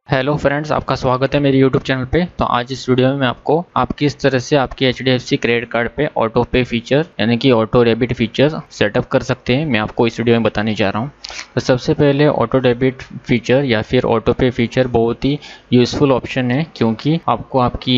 Hello friends, आपका स्वागत है मेरे यूट्यूब चैनल पे। तो आज इस वीडियो में मैं आपको आप किस तरह से आपके HDFC क्रेडिट कार्ड पे ऑटो पे फीचर यानी कि ऑटो डेबिट फीचर सेटअप कर सकते हैं, मैं आपको इस वीडियो में बताने जा रहा हूँ। तो सबसे पहले ऑटो डेबिट फीचर या फिर ऑटो पे फीचर बहुत ही यूज़फुल ऑप्शन है, क्योंकि आपको आपकी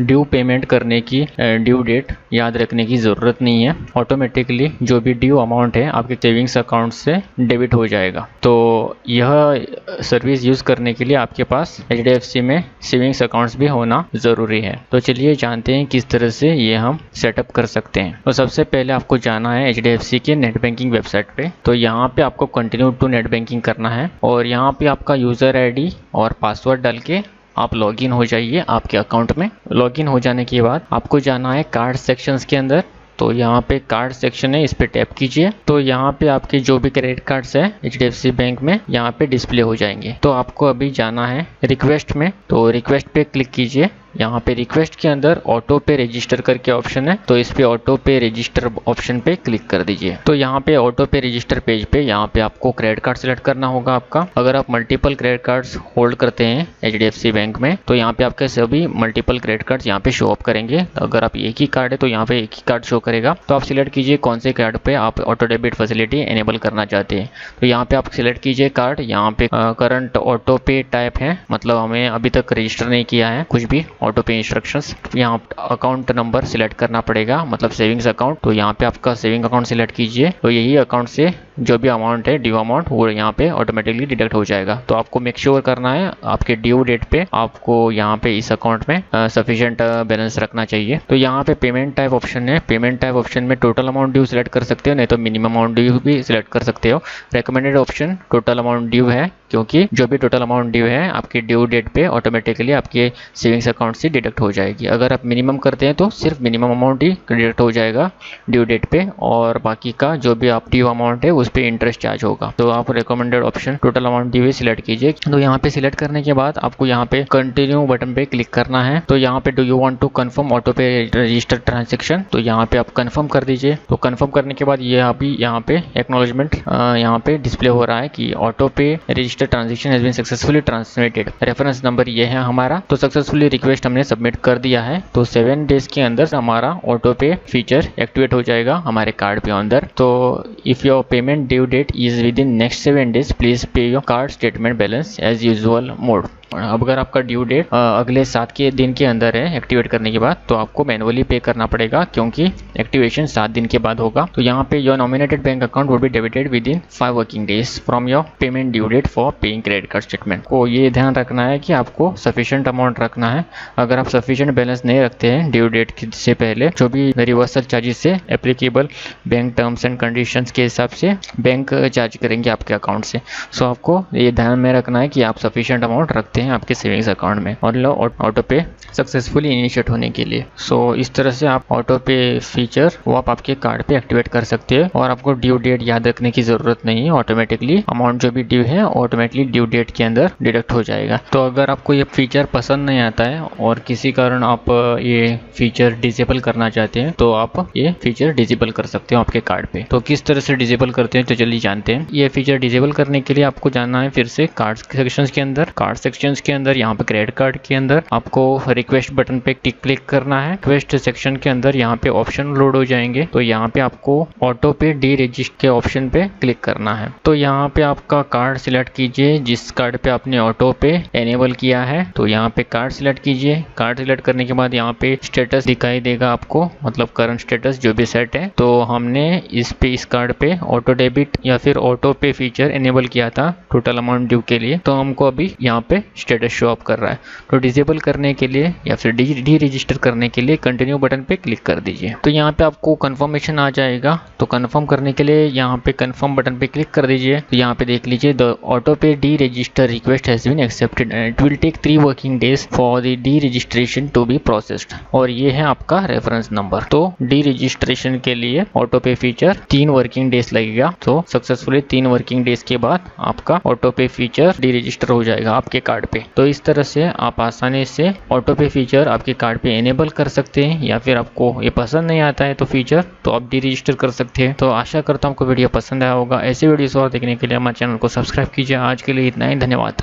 ड्यू पेमेंट करने की ड्यू डेट याद रखने की ज़रूरत नहीं है। ऑटोमेटिकली जो भी ड्यू अमाउंट है आपके सेविंग्स अकाउंट से डेबिट हो जाएगा। तो यह सर्विस यूज़ करने के लिए आपके पास HDFC में सेविंग्स अकाउंट्स भी होना ज़रूरी है। तो चलिए जानते हैं किस तरह से ये हम सेटअप कर सकते हैं। तो सबसे पहले आपको जाना है HDFC के नेट बैंकिंग वेबसाइट पे। तो यहाँ पे आपको कंटिन्यू टू नेट बैंकिंग करना है और यहाँ पे आपका यूज़र ID और पासवर्ड डाल के आप लॉगिन हो जाइए आपके अकाउंट में। लॉगिन हो जाने के बाद आपको जाना है कार्ड सेक्शंस के अंदर। तो यहाँ पे कार्ड सेक्शन है, इस पे टैप कीजिए। तो यहाँ पे आपके जो भी क्रेडिट कार्ड्स है HDFC बैंक में यहाँ पे डिस्प्ले हो जाएंगे। तो आपको अभी जाना है रिक्वेस्ट में। तो रिक्वेस्ट पे क्लिक कीजिए। यहाँ पे रिक्वेस्ट के अंदर ऑटो पे रजिस्टर करके ऑप्शन है, तो इस पे ऑटो पे रजिस्टर ऑप्शन पे क्लिक कर दीजिए। तो यहाँ पे ऑटो पे रजिस्टर पेज पे यहाँ पे आपको क्रेडिट कार्ड सिलेक्ट करना होगा आपका। अगर आप मल्टीपल क्रेडिट कार्ड्स होल्ड करते हैं HDFC बैंक में तो यहाँ पे आपके सभी मल्टीपल क्रेडिट कार्ड्स यहाँ पे शो अप करेंगे। अगर आप एक ही कार्ड है तो यहाँ पे एक ही कार्ड शो करेगा। तो आप सिलेक्ट कीजिए कौन से कार्ड पे आप ऑटो डेबिट फैसिलिटी एनेबल करना चाहते हैं। तो यहाँ पे आप सिलेक्ट कीजिए कार्ड। यहाँ पे करंट ऑटो पे टाइप है, मतलब हमें अभी तक रजिस्टर नहीं किया है कुछ भी ऑटो पे इंस्ट्रक्शंस। यहाँ अकाउंट नंबर सिलेक्ट करना पड़ेगा, मतलब सेविंग्स अकाउंट। तो यहाँ पे आपका सेविंग अकाउंट सिलेक्ट कीजिए। तो यही अकाउंट से जो भी अमाउंट है ड्यू अमाउंट वो यहाँ पे ऑटोमेटिकली डिडक्ट हो जाएगा। तो आपको मेक श्योर करना है आपके ड्यू डेट पे आपको यहाँ पे इस अकाउंट में सफिशिएंट बैलेंस रखना चाहिए। तो यहाँ पे पेमेंट टाइप ऑप्शन है। पेमेंट टाइप ऑप्शन में टोटल अमाउंट ड्यू सिलेक्ट कर सकते हो, नहीं तो मिनिमम अमाउंट ड्यू भी सिलेक्ट कर सकते हो। Recommended option total amount due है, क्योंकि जो भी टोटल अमाउंट ड्यू है आपके ड्यू डेट पे ऑटोमेटिकली आपके सेविंग्स अकाउंट से डिडक्ट हो जाएगी। अगर आप मिनिमम करते हैं तो सिर्फ मिनिमम अमाउंट ही डिडक्ट हो जाएगा ड्यू डेट पे, और बाकी का जो भी आप ड्यू अमाउंट है उस पर इंटरेस्ट चार्ज होगा। तो आप recommended option total amount due select कीजिए। तो यहाँ पे सिलेक्ट करने के बाद आपको यहाँ पे कंटिन्यू बटन पे क्लिक करना है। तो यहाँ पे do you want to confirm auto pay register transaction, तो यहाँ पे आप कंफर्म कर दीजिए। तो कंफर्म करने के बाद ये अभी यहाँ पे एक्नॉलेजमेंट यहाँ पे डिस्प्ले हो रहा है कि auto pay register transaction has been successfully transmitted. Reference number ये है हमारा। तो सक्सेसफुली रिक्वेस्ट हमने सबमिट कर दिया है। तो 7 डेज के अंदर हमारा ऑटो पे फीचर एक्टिवेट हो जाएगा हमारे कार्ड पे अंदर। तो if your payment due date is within next 7 days please pay your card statement balance as usual mode. अब अगर आपका ड्यू डेट अगले 7 के दिन के अंदर है एक्टिवेट करने के बाद, तो आपको मैनुअली पे करना पड़ेगा, क्योंकि एक्टिवेशन 7 दिन के बाद होगा। तो यहाँ पे your nominated bank account would be debited within 5 working days from your payment due date for paying credit card statement. को ये ध्यान रखना है कि आपको सफिशिएंट अमाउंट रखना है। अगर आप सफिशिएंट बैलेंस नहीं रखते हैं ड्यू डेट से पहले, जो भी रिवर्सल चार्जेस से applicable bank terms and conditions के हिसाब से बैंक चार्ज करेंगे आपके अकाउंट से। सो आपको ये ध्यान में रखना है कि आप सफिशिएंट अमाउंट रखते हैं आपके सेविंग्स अकाउंट में और लो ऑटो पे सक्सेसफुली इनिशिएट होने के लिए। सो इस तरह से आप ऑटो पे फीचर वो आप आपके कार्ड पे एक्टिवेट कर सकते हैं और आपको ड्यू डेट याद रखने की जरूरत नहीं है। ऑटोमेटिकली अमाउंट जो भी ड्यू है ऑटोमेटिकली ड्यू डेट के अंदर डिडक्ट हो जाएगा। तो अगर आपको ये फीचर पसंद नहीं आता है और किसी कारण आप ये फीचर डिसेबल करना चाहते हैं, तो आप ये फीचर डिसेबल कर सकते हो आपके कार्ड पे। तो किस तरह से डिसेबल करते हैं तो चलिए जानते हैं। ये फीचर डिसेबल करने के लिए आपको जाना है फिर से कार्ड सेक्शंस के अंदर। कार्ड सेक्शंस के अंदर यहाँ पे क्रेडिट कार्ड के अंदर आपको रिक्वेस्ट बटन पे क्लिक करना है। रिक्वेस्ट सेक्शन के अंदर यहाँ पे ऑप्शन लोड हो जाएंगे। तो यहाँ पे आपको ऑटो पे डी रजिस्टर के ऑप्शन पे क्लिक करना है। तो यहाँ पे आपका कार्ड सिलेक्ट कीजिए जिस कार्ड पे आपने ऑटो पे एनेबल किया है। तो यहाँ पे कार्ड सिलेक्ट कीजिए। कार्ड सिलेक्ट करने के बाद यहाँ पे स्टेटस दिखाई देगा आपको, मतलब करंट स्टेटस जो भी सेट है। तो हमने इस कार्ड पे ऑटो डेबिट या फिर ऑटो पे फीचर एनेबल किया था टोटल अमाउंट ड्यू के लिए, तो हमको अभी यहाँ पे स्टेटस शो अप कर रहा है। तो डिसेबल करने के लिए या फिर डी रजिस्टर करने के लिए कंटिन्यू बटन पे क्लिक कर दीजिए। तो यहाँ पे आपको कंफर्मेशन आ जाएगा। तो कंफर्म करने के लिए यहाँ पे कंफर्म बटन पे क्लिक कर दीजिए। तो यहाँ पे देख लीजिए the auto pay deregister request has been accepted and it will take 3 working days for the deregistration to be processed. और ये है आपका रेफरेंस नंबर। तो डी रजिस्ट्रेशन के लिए auto pay feature 3 working days लगेगा। तो successfully 3 working days के बाद आपका auto pay feature D register हो जाएगा आपके कार्ड पे। तो इस तरह से आप आसानी से ऑटो पे फीचर आपके कार्ड पे एनेबल कर सकते हैं, या फिर आपको ये पसंद नहीं आता है तो फीचर तो आप डी रजिस्टर कर सकते हैं। तो आशा करता हूँ आपको वीडियो पसंद आया होगा। ऐसे वीडियोस और देखने के लिए हमारे चैनल को सब्सक्राइब कीजिए। आज के लिए इतना ही, धन्यवाद।